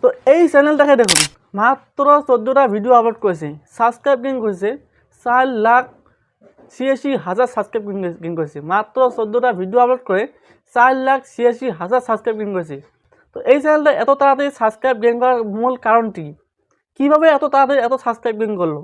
তো এই চ্যানেলটাকে দেখুন মাত্র 14টা ভিডিও আপলোড করেছে, সাবস্ক্রাইব গেইন করেছে 4,86,000 সাবস্ক্রাইব গেইন করেছে। মাত্র 14টা ভিডিও আপলোড করে 4,86,000 সাবস্ক্রাইব গেইন করেছে। তো এই চ্যানেলটা এত তাড়াতাড়ি সাবস্ক্রাইব গেইন করার মূল কারণটি, কীভাবে এত তাড়াতাড়ি এত সাবস্ক্রাইব গেইন করলো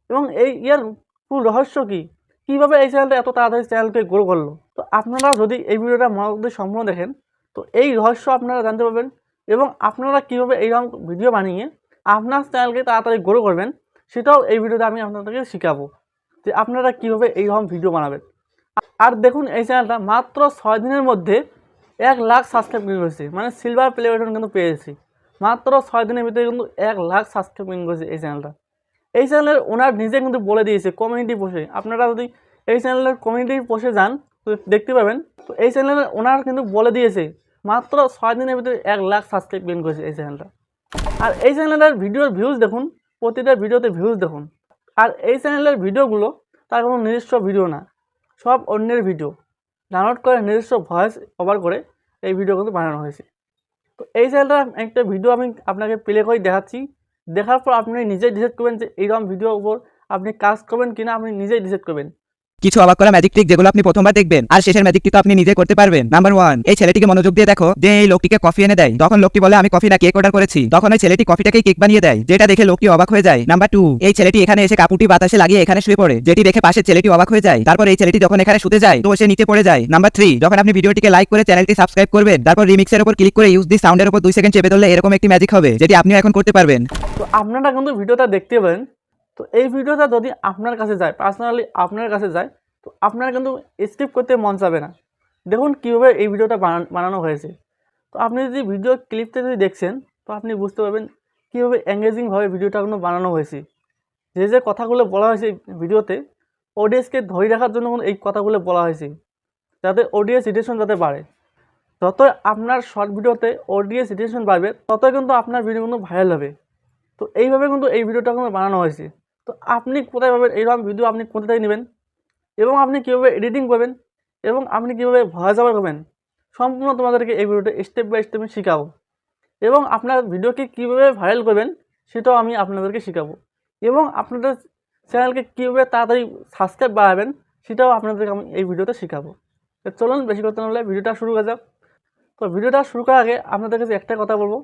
এবং ইয়ার ফুল রহস্য কী, কীভাবে এই চ্যানেলটা এত তাড়াতাড়ি চ্যানেলকে গ্রো করলো। তো আপনারা যদি এই ভিডিওটা মনোযোগ দিয়ে সম্পূর্ণ দেখেন তো এই রহস্য আপনারা জানতে পারবেন এবং আপনারা কীভাবে এইরকম ভিডিও বানিয়ে আপনার চ্যানেলকে তাড়াতাড়ি গ্রো করবেন সেটাও এই ভিডিওতে আমি আপনাদেরকে শেখাবো যে আপনারা কীভাবে এইরকম ভিডিও বানাবেন। আর দেখুন এই চ্যানেলটা মাত্র 6 দিনের মধ্যে 1 লাখ সাবস্ক্রাইব গেইন করেছে, মানে সিলভার প্লে বাটন কিন্তু পেয়েছি। মাত্র 6 দিনের ভিতরে কিন্তু 1 লাখ সাবস্ক্রাইব গেইন করেছে এই চ্যানেলটা। এই চ্যানেলের ওনার নিজে কিন্তু বলে দিয়েছে কমিউনিটি পোস্টে, আপনারা যদি এই চ্যানেলের কমিউনিটি পোস্টে যান তো দেখতে পাবেন। তো এই চ্যানেলের ওনার কিন্তু বলে দিয়েছে মাত্র 6 দিনের ভিতরে 1 লাখ সাবস্ক্রাইব গেইন করেছে এই চ্যানেলটা। আর এই চ্যানেলের ভিডিওর ভিউজ দেখুন, প্রতিটা ভিডিওতে ভিউজ দেখুন। আর এই চ্যানেলের ভিডিওগুলো তার কোনো নিজস্ব ভিডিও না, সব অন্যের ভিডিও ডাউনলোড করে নিজস্ব ভয়েস ওভার করে এই ভিডিও কিন্তু বানানো হয়েছে। তো এই চ্যানেলটা একটা ভিডিও আমি আপনাকে প্লে করে দেখাচ্ছি, দেখার পর আপনি নিজেই ডিসাইড করবেন যে এইরকম ভিডিওর উপর আপনি কাজ করবেন কিনা, আপনি নিজেই ডিসাইড করবেন। কিছু অবাক করা ম্যাজিক ট্রিক যেগুলো আপনি প্রথমবার দেখবেন আর শেষের ম্যাজিকটি তো আপনি নিজে করতে পারবেন। নাম্বার 1, এই ছেলেটিকে মনোযোগ দিয়ে দেখো যে এই লোকটিকে কফি এনে দেয়। তখন লোকটি বলে আমি কফি না কেক অর্ডার করেছি। তখন ওই ছেলেটি কফিটাকে কেক বানিয়ে দেয়, যেটা দেখে লোকটি অবাক হয়ে যায়। নাম্বার 2, এই ছেলেটি এখানে এসে কাপড়টি বাতাসে লাগিয়ে এখানে শুয়ে পড়ে, যেটি দেখে পাশের ছেলেটি অবাক হয়ে যায়। তারপর এই ছেলেটি যখন এখানে শুতে যায় তো সে নিচে পড়ে যায়। নাম্বার 3, যখন আপনি ভিডিওটিকে লাইক করে চ্যানেলটি সাবস্ক্রাইব করবেন, তারপর রিমিক্সের উপর ক্লিক করে ইউজ দি সাউন্ডের উপর 2 সেকেন্ড চেপে ধরলে এরকম একটি ম্যাজিক হবে, যেটি আপনিও এখন করতে পারবেন। তো আপনারা কিন্তু ভিডিওটা দেখতে পারেন। তো এই ভিডিওটা যদি আপনার কাছে যায়, পার্সোনালি আপনার কাছে যায়, তো আপনারা কিন্তু স্কিপ করতে মন চাবে না। দেখুন কীভাবে এই ভিডিওটা বানানো হয়েছে। তো আপনি যদি ভিডিও ক্লিপটা যদি দেখছেন তো আপনি বুঝতে পারবেন কীভাবে এঙ্গেজিংভাবে ভিডিওটা কিন্তু বানানো হয়েছে। যে কথাগুলো বলা হয়েছে ভিডিওতে অডিয়েন্সকে ধরে রাখার জন্য এই কথাগুলো বলা হয়েছে, যাতে অডিয়েন্স রিটেনশন যাতে বাড়ে। যতই আপনার শর্ট ভিডিওতে অডিয়েন্স রিটেনশন বাড়বে ততই কিন্তু আপনার ভিডিও কিন্তু ভাইরাল হবে। তো এইভাবে কিন্তু এই ভিডিওটা কিন্তু বানানো হয়েছে। তো আপনি কোথায় পাবেন এইরকম ভিডিও, আপনি কোথা থেকে নেবেন এবং আপনি কীভাবে এডিটিং করবেন এবং আপনি কীভাবে ভয়েস ওভার করবেন, সম্পূর্ণ তোমাদেরকে এই ভিডিওতে স্টেপ বাই স্টেপ শেখাবো। এবং আপনার ভিডিওকে কীভাবে ভাইরাল করবেন সেটাও আমি আপনাদেরকে শেখাবো। এবং আপনাদের চ্যানেলকে কীভাবে তাড়াতাড়ি সাবস্ক্রাইব বাড়াবেন সেটাও আপনাদেরকে আমি এই ভিডিওতে শেখাবো। তো চলুন বেশি কথা না বলে ভিডিওটা শুরু করা যাক। তো ভিডিওটা শুরু করার আগে আপনাদের কাছে একটা কথা বলবো,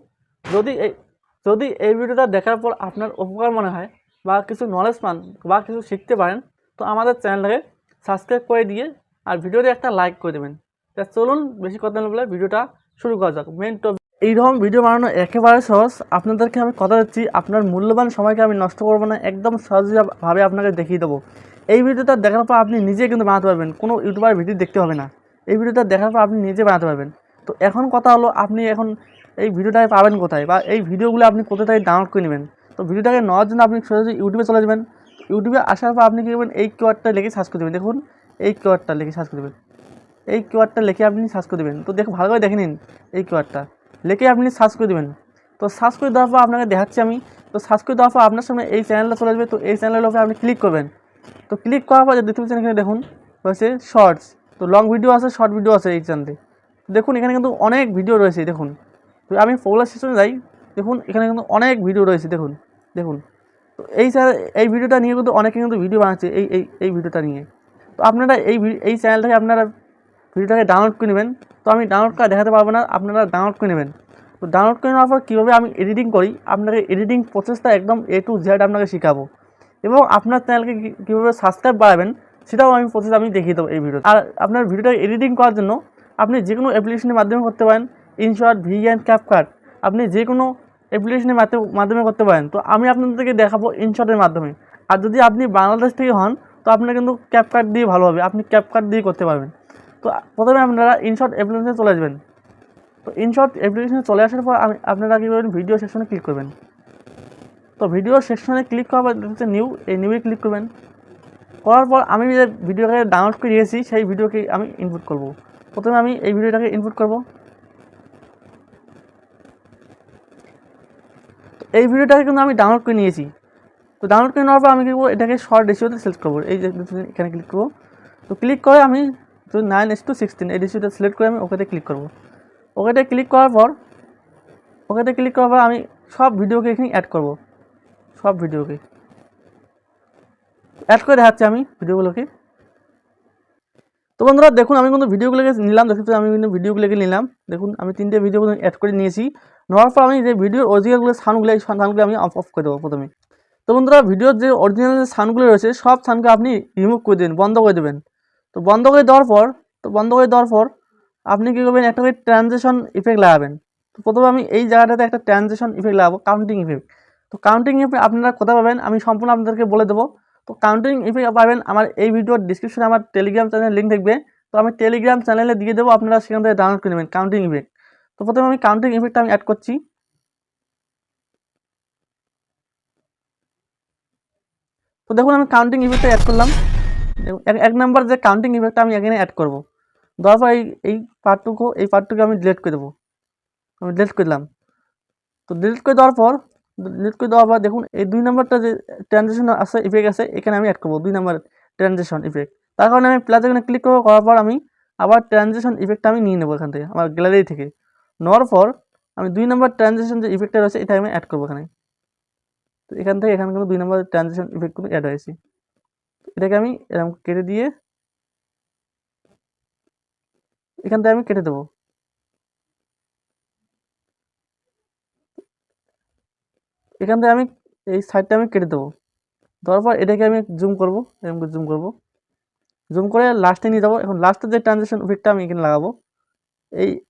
যদি এই ভিডিওটা দেখার পর আপনার উপকার মনে হয় বা কিছু নলেজ পান বা কিছু শিখতে পারেন তো আমাদের চ্যানেলটাকে সাবস্ক্রাইব করে দিয়ে আর ভিডিওতে একটা লাইক করে দেবেন। তা চলুন বেশি কথা না বলে ভিডিওটা শুরু করা যাক। মেন টপিক, এইরকম ভিডিও বানানো একেবারে সহজ। আপনাদেরকে আমি কথা দিচ্ছি আপনার মূল্যবান সময়কে আমি নষ্ট করবো না, একদম সহজভাবে আপনাকে দেখিয়ে দেবো। এই ভিডিওটা দেখার পর আপনি নিজে কিন্তু বানাতে পারবেন, কোনো ইউটিউবার ভিডিও দেখতে হবে না। এই ভিডিওটা দেখার পর আপনি নিজে বানাতে পারবেন। তো এখন কথা হলো আপনি এখন এই ভিডিওটাকে পাবেন কোথায় বা এই ভিডিওগুলো আপনি কোথা থেকে ডাউনলোড করে নেবেন। তো ভিডিওটাকে নেওয়ার জন্য আপনি সোজাসুজি ইউটিউবে চলে যাবেন। ইউটিউবে আসার পর আপনি কী করবেন, এই কিওয়ার্ডটা লিখে সার্চ করে দেবেন। দেখুন এই কিওয়ার্ডটা লিখে সার্চ করে দেবেন, এই কিওয়ার্ডটা লিখে আপনি সার্চ করে দেবেন। তো দেখুন ভালো করে দেখে নিন, এই কিওয়ার্ডটা লিখে আপনি সার্চ করে দেবেন। তো সার্চ করে দেওয়ার পর আপনাকে দেখাচ্ছি আমি। তো সার্চ করে দেওয়ার পর আপনার সামনে এই চ্যানেলটা চলে আসবে। তো এই চ্যানেলের উপরে আপনি ক্লিক করবেন। তো ক্লিক করার পর দেখতে পাচ্ছেন এখানে দেখুন রয়েছে শর্টস। তো লং ভিডিও আছে, শর্ট ভিডিও আছে এই চ্যানেলে। দেখুন এখানে কিন্তু অনেক ভিডিও রয়েছে। দেখুন তো আমি পপুলার সেকশনে যাই, দেখুন এখানে কিন্তু অনেক ভিডিও রয়েছে। দেখুন দেখুন তো এই ভিডিওটা নিয়ে কিন্তু অনেকে কিন্তু ভিডিও বানাচ্ছে এই ভিডিওটা নিয়ে। তো আপনারা এই চ্যানেলটাকে আপনারা ভিডিওটাকে ডাউনলোড করে নেবেন। তো আমি ডাউনলোড করে দেখাতে পারবো না, আপনারা ডাউনলোড করে নেবেন। তো ডাউনলোড করে নেওয়ার পর কীভাবে আমি এডিটিং করি আপনাকে এডিটিং প্রসেসটা একদম A to Z আপনাকে শেখাবো। এবং আপনার চ্যানেলকে কীভাবে সাবস্ক্রাইব বাড়াবেন সেটাও আমি প্রসেস দেখিয়ে দেবো এই ভিডিও। আর আপনার ভিডিওটা এডিটিং করার জন্য আপনি যে কোনো অ্যাপ্লিকেশনের মাধ্যমে করতে পারেন, ইনশর্ট, ভিএন, ক্যাপকাট, আপনি যে কোনো অ্যাপ্লিকেশনের মাধ্যমে করতে পারেন। তো আমি আপনাদেরকে দেখাবো ইনশর্টের মাধ্যমে। আর যদি আপনি বাংলাদেশ থেকে হন তো আপনার কিন্তু ক্যাপকাট দিয়ে ভালো হবে, আপনি ক্যাপকাট দিয়ে করতে পারবেন। তো প্রথমে আপনারা ইনশর্ট অ্যাপ্লিকেশনে চলে আসবেন। তো ইনশর্ট অ্যাপ্লিকেশনে চলে আসার পর আপনারা কী করবেন, ভিডিও সেকশনে ক্লিক করবেন। তো ভিডিও সেকশনে ক্লিক করার পর হচ্ছে এই নিউয়ে ক্লিক করবেন। করার পর আমি যে ভিডিওটাকে ডাউনলোড করে নিয়েছি সেই ভিডিওকে আমি ইনপুট করব। প্রথমে আমি এই ভিডিওটাকে ইনপুট করব। তো এই ভিডিওটাকে কিন্তু আমি ডাউনলোড করে নিয়েছি। তো ডাউনলোড করে নেওয়ার পর আমি কী করবো, এটাকে শর্ট রেশিওতে সিলেক্ট করবো। এই যে এখানে ক্লিক করবো। তো ক্লিক করে আমি 9:16 এই রেশিওটা সিলেক্ট করে আমি ওকেতে ক্লিক করবো। ওকেতে ক্লিক করার পর আমি সব ভিডিওকে এখানে অ্যাড করব, সব ভিডিওকে অ্যাড করে দেখাচ্ছি আমি ভিডিওগুলোকে। তো বন্ধুরা দেখুন আমি কিন্তু ভিডিওগুলোকে নিলাম, দেখুন আমি কিন্তু ভিডিওগুলোকে নিলাম, দেখুন আমি 3টে ভিডিও অ্যাড করে নিয়েছি। নেওয়ার পর আমি যে ভিডিওর অরিজিনালগুলো সাউন্ডগুলো, এই সাউন্ডগুলো আমি অফ করে দেবো প্রথমে। তো বন্ধুরা ভিডিওর যে অরিজিনাল যে সাউন্ডগুলো রয়েছে সব সাউন্ডকে আপনি রিমুভ করে দেবেন, বন্ধ করে দেবেন। তো বন্ধ করে দেওয়ার পর আপনি কী করবেন, একটা করে ট্রানজিশন ইফেক্ট লাগাবেন। তো প্রথমে আমি এই জায়গাটাতে একটা ট্রানজিশন ইফেক্ট লাগাবো, কাউন্টিং ইফেক্ট। তো কাউন্টিং ইফেক্ট আপনারা কোথায় পাবেন আমি সম্পূর্ণ আপনাদেরকে বলে দেবো। তো কাউন্টিং ইফেক্ট পাবেন আমার এই ভিডিওর ডিসক্রিপশনে আমার টেলিগ্রাম চ্যানেলের লিঙ্ক থাকবে। তো আমি টেলিগ্রাম চ্যানেলে দিয়ে দেবো, আপনারা সেখান থেকে ডাউনলোড করে নেবেন কাউন্টিং ইফেক্ট। তো প্রথমে আমি কাউন্টিং ইফেক্টটা আমি অ্যাড করছি। তো দেখুন আমি কাউন্টিং ইফেক্টটা অ্যাড করলাম। এক নাম্বার যে কাউন্টিং ইফেক্টটা আমি এখানে অ্যাড করবো, দেওয়ার পর এই পার্টটুকু আমি ডিলিট করে দেবো। আমি ডিলিট করলাম। তো ডিলিট করে দেওয়ার পর দেখুন এই 2 নাম্বারটা যে ট্রানজিশন আছে, ইফেক্ট আছে, এখানে আমি অ্যাড করবো 2 নাম্বার ট্রানজিশন ইফেক্ট। তার কারণে আমি প্লাস এখানে ক্লিক করবো, করার পর আমি আবার ট্রানজিশন ইফেক্টটা আমি নিয়ে নেবো এখান থেকে, আমার গ্যালারি থেকে। নেওয়ার পর আমি 2 নাম্বার ট্রানজিশন যে ইফেক্টটা রয়েছে এটা আমি অ্যাড করবো এখানে। তো এখানে কিন্তু 2 নাম্বার ট্রানজিশন ইফেক্টগুলো অ্যাড হয়েছে। এটাকে আমি এরকম কেটে দিয়ে এখান থেকে আমি কেটে দেবো। এখান থেকে আমি এই সাইডটা আমি কেটে দেবো। দেওয়ার পর এটাকে আমি জুম করবো, এরকম করে জুম করে লাস্টে নিয়ে যাবো। এখন লাস্টের যে ট্রানজিশন ইফেক্টটা আমি এখানে লাগাবো,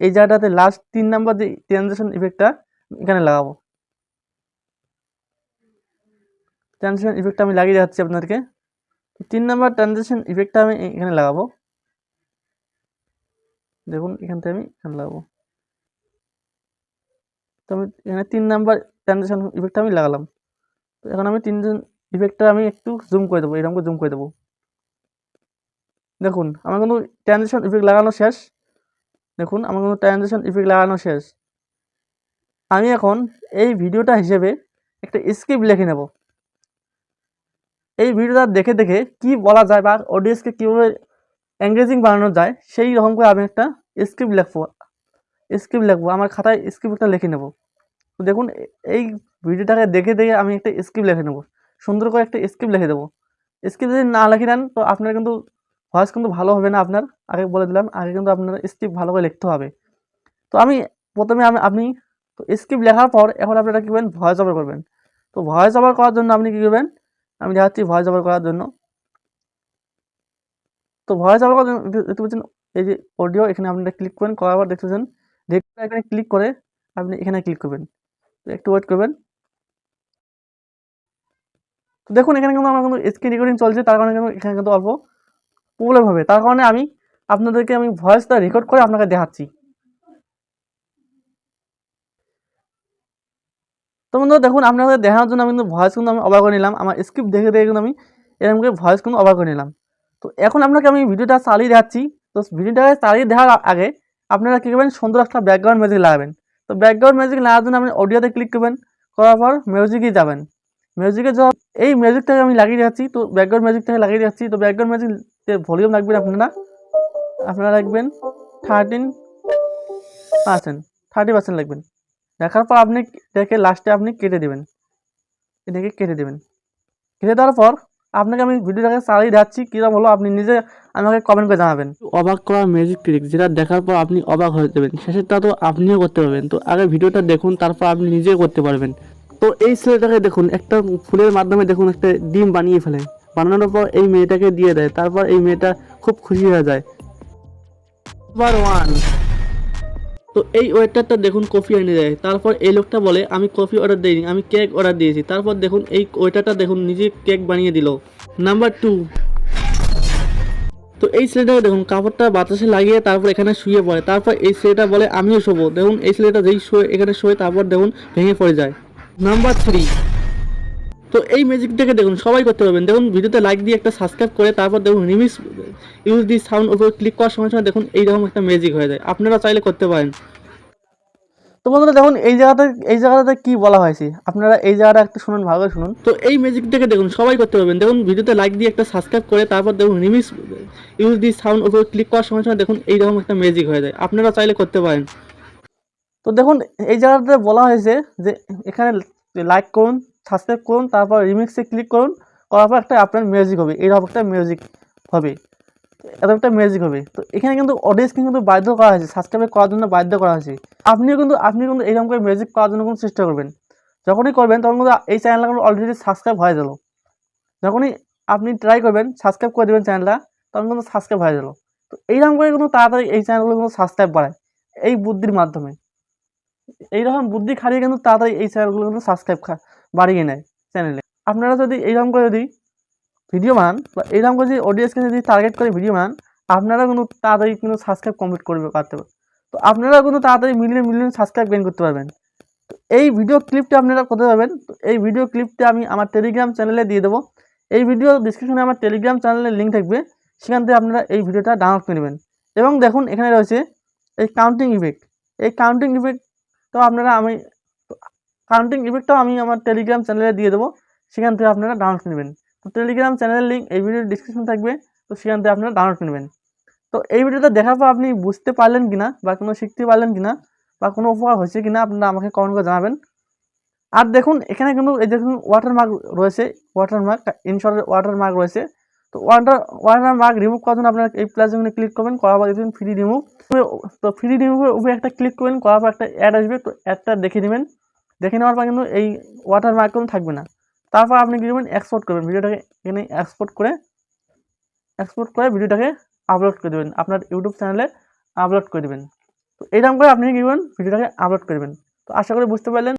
এই জায়গাটাতে লাস্ট 3 নাম্বার যে ট্রানজিশন ইফেক্টটা এখানে লাগাবো। ট্রানজিশন ইফেক্টটা আমি লাগিয়ে যাচ্ছি আপনাদেরকে। 3 নাম্বার ট্রানজিশন ইফেক্টটা আমি এখানে লাগাবো। দেখুন এখান থেকে আমি এখানে লাগাবো। তো আমি এখানে 3 নাম্বার ট্রানজিশন ইফেক্টটা আমি লাগালাম। তো এখন আমি 3 ইফেক্টটা আমি একটু জুম করে দেবো, এরকম করে জুম করে দেবো। দেখুন আমার কিন্তু ট্রানজিশন ইফেক্ট লাগানো শেষ। দেখুন আমার কিন্তু ট্রানজিশন ইফেক্ট লাগানো শেষ। আমি এখন এই ভিডিওটা হিসেবে একটা স্ক্রিপ্ট লিখে নেব। এই ভিডিওটা দেখে দেখে কি বলা যায় বা অডিয়েন্সকে কীভাবে এঙ্গেজিং বানানো যায় সেই রকম করে আমি একটা স্ক্রিপ্ট লিখবো। আমার খাতায় স্ক্রিপ্টটা লিখে নেব। তো দেখুন এই ভিডিওটাকে দেখে দেখে আমি একটা স্ক্রিপ্ট লিখে নেব, সুন্দর করে একটা স্ক্রিপ্ট লিখে দেবো। স্ক্রিপ্ট যদি না লিখে নেন তো আপনার কিন্তু ভয়েস কিন্তু ভালো হবে না আপনার। আগে বলে দিলাম, আগে কিন্তু আপনার স্ক্রিপ্ট ভালো করে লিখতে হবে। তো আমি প্রথমে আপনি তো স্ক্রিপ্ট লেখার পর এখন আপনারা কী করবেন, ভয়েস ওভার করবেন। তো ভয়েস ওভার করার জন্য আপনি কী করবেন, আমি দেখাচ্ছি ভয়েস ওভার করার জন্য। তো ভয়েস ওভার করার জন্য দেখতে পাচ্ছেন এই যে অডিও, এখানে আপনারা ক্লিক করবেন, করার পর দেখতেছেন এখানে ক্লিক করে আপনি এখানে ক্লিক করবেন। তো একটু ওয়েট করবেন। তো দেখুন এখানে কিন্তু আমার কিন্তু স্ক্রিন রেকর্ডিং চলছে, তার কারণে কিন্তু এখানে কিন্তু অল্প প্রবলেম হবে। তার কারণে আমি আপনাদেরকে ভয়েসটা রেকর্ড করে আপনাকে দেখাচ্ছি। তো বন্ধুরা দেখুন আপনাদের দেখানোর জন্য আমি কিন্তু ভয়েস কিন্তু আমি ওভার করে নিলাম, আমার স্ক্রিপ্ট দেখে দেখে কিন্তু আমি এরকম করে ভয়েস কিন্তু ওভার করে নিলাম। তো এখন আপনাকে আমি ভিডিওটা চালিয়ে দেখাচ্ছি। তো ভিডিওটা চালিয়ে দেওয়ার আগে আপনারা কী করবেন, সুন্দর একটা ব্যাকগ্রাউন্ড মিউজিক লাগাবেন। তো ব্যাকগ্রাউন্ড মিউজিক লাগার জন্য আপনি অডিওতে ক্লিক করবেন, করার পর মিউজিকে যাবেন। মিউজিকে যাওয়া এই মিউজিকটাকে আমি লাগিয়ে যাচ্ছি। তো ব্যাকগ্রাউন্ড মিউজিকটাকে লাগিয়ে যাচ্ছি। তো ব্যাকগ্রাউন্ড মিউজিকের ভলিউম রাখবেন আপনারা রাখবেন 30% রাখবেন। দেখার পর আপনি এটাকে লাস্টে আপনি কেটে দেবেন, কেটে দেওয়ার পর আপনাকে আমি ভিডিওটাকে চালিয়ে যাচ্ছি, কীরকম হলো আপনি নিজে আমাকে কমেন্ট করে জানাবেন। অবাক করা ম্যাজিক ট্রিক যেটা দেখার পর আপনি অবাক হয়ে যাবেন, শেষেরটা তো আপনিও করতে পারবেন। তো আগে ভিডিওটা দেখুন, তারপর আপনি নিজেও করতে পারবেন। তো এই ছেলেটাকে দেখুন একটা ফুলের মাধ্যমে দেখুন একটা ডিম বানিয়ে ফেলে, বানানোর পর এই মেয়েটাকে দিয়ে দেয়, তারপর এই মেয়েটা খুব খুশি হয়ে যায়। নাম্বার 1, তো এই ওয়েটারটা দেখুন কফি এনে দেয়, তারপর এই লোকটা বলে আমি কফি অর্ডার দিইনি, আমি কেক অর্ডার দিয়েছি। তারপর দেখুন এই ওয়েটারটা দেখুন নিজে কেক বানিয়ে দিল। নাম্বার 2, তো এই ছেলেটাকে দেখুন কাপড়টা বাতাসে লাগিয়ে তারপর এখানে শুয়ে পড়ে, তারপর এই ছেলেটা বলে আমিও শোবো। দেখুন এই ছেলেটা যেই এখানে শোয় তারপর দেখুন ভেঙে পড়ে যায়। নাম্বার 3, তো এই ম্যাজিকটাকে দেখুন সবাই করতে পারবেন। দেখুন ভিডিওতে লাইক দিয়ে একটা সাবস্ক্রাইব করে তারপর দেখুন রিমিক্স ইউজ দি সাউন্ড উপর ক্লিক করার সময় সময় দেখুন এইরকম একটা ম্যাজিক হয়ে যায়, আপনারা চাইলে করতে পারেন। তো বন্ধুরা দেখুন এই জায়গাটাতে কি বলা হয়েছে, আপনারা এই জায়গাটা একটু শুনুন, ভালো করে শুনুন। তো এই ম্যাজিকটাকে দেখুন সবাই করতে পারবেন। দেখুন ভিডিওতে লাইক দিয়ে একটা সাবস্ক্রাইব করে তারপর দেখুন রিমিক্স ইউজ দি সাউন্ড উপর ক্লিক করার সময় সময় দেখুন এইরকম একটা ম্যাজিক হয়ে যায়, আপনারা চাইলে করতে পারেন। তো তো দেখুন এই জায়গাটাতে বলা হয়েছে যে এখানে লাইক করুন, সাবস্ক্রাইব করুন, তারপর রিমিক্সে ক্লিক করুন, করার পর একটা আপনার মিউজিক হবে, এইরকম একটা মিউজিক হবে, এত একটা মিউজিক হবে। তো এখানে কিন্তু অডিয়েন্সকে কিন্তু বাধ্য করা হয়েছে, সাবস্ক্রাইব করার জন্য বাধ্য করা হয়েছে। আপনি কিন্তু এইরকম করে মিউজিক পাওয়ার জন্য কিন্তু চেষ্টা করবেন। যখনই করবেন তখন কিন্তু এই চ্যানেলটা কিন্তু অলরেডি সাবস্ক্রাইব হয়ে গেল। যখনই আপনি ট্রাই করবেন সাবস্ক্রাইব করে দেবেন চ্যানেলটা, তখন কিন্তু সাবস্ক্রাইব হয়ে গেল। তো এইরকম করে কিন্তু তাড়াতাড়ি এই চ্যানেলগুলো কিন্তু সাবস্ক্রাইব বাড়ায় এই বুদ্ধির মাধ্যমে। এইরকম বুদ্ধি খাটিয়ে কিন্তু তাড়াতাড়ি এই চ্যানেলগুলো কিন্তু সাবস্ক্রাইব বাড়িয়ে নেয় চ্যানেলে। আপনারা যদি এইরকম করে যদি ভিডিও বানান বা এইরকম করে যদি অডিয়েন্সকে যদি টার্গেট করে ভিডিও বানান, আপনারা কিন্তু তাড়াতাড়ি কিন্তু সাবস্ক্রাইব কমপ্লিট পারতে পারবেন। তো আপনারা কিন্তু তাড়াতাড়ি মিলিয়ন মিলিয়ন সাবস্ক্রাইব গেইন করতে পারবেন। তো এই ভিডিও ক্লিপটা আপনারা কোথায় পাবেন? তো এই ভিডিও ক্লিপটা আমি আমার টেলিগ্রাম চ্যানেলে দিয়ে দেবো। এই ভিডিও ডিসক্রিপশনে আমার টেলিগ্রাম চ্যানেলের লিঙ্ক থাকবে, সেখান থেকে আপনারা এই ভিডিওটা ডাউনলোড করে নেবেন। এবং দেখুন এখানে রয়েছে এই কাউন্টিং ইফেক্ট। এই কাউন্টিং ইফেক্টটাও আমি আমার টেলিগ্রাম চ্যানেলে দিয়ে দেবো, সেখান থেকে আপনারা ডাউনলোড করে নেবেন। তো টেলিগ্রাম চ্যানেলের লিঙ্ক এই ভিডিওর ডিসক্রিপশন থাকবে, তো সেখান থেকে আপনারা ডাউনলোড করে নেবেন। তো এই ভিডিওটা দেখার পর আপনি বুঝতে পারলেন কিনা বা কোনো শিখতে পারলেন কিনা বা কোনো উপকার হয়েছে কিনা আপনারা আমাকে কমেন্ট করে জানাবেন। আর দেখুন এখানে কিন্তু এই দেখুন ওয়াটারমার্ক রয়েছে, ইনশর্টের ওয়াটারমার্ক রয়েছে। তো ওয়াটারমার্ক রিমুভ করার জন্য আপনারা এই প্লাস আইকনে ক্লিক করবেন, করার পর দেখবেন ফ্রি রিমুভ। তো ফ্রি রিমুভের উপরে একটা ক্লিক করবেন, করার পর একটা অ্যাড আসবে, তো অ্যাডটা দেখে নেবেন। দেখে নেওয়ার পর কিন্তু এই ওয়াটারমার্ক কিন্তু থাকবে না। তারপর আপনি কি করবেন, এক্সপোর্ট করবেন ভিডিওটাকে, এখানে এক্সপোর্ট করে ভিডিওটাকে আপলোড করে দেবেন, আপনার ইউটিউব চ্যানেলে আপলোড করে দেবেন। তো এইরকম করে আপনি কি করবেন, ভিডিওটাকে আপলোড করবেন। তো আশা করি বুঝতে পারলেন।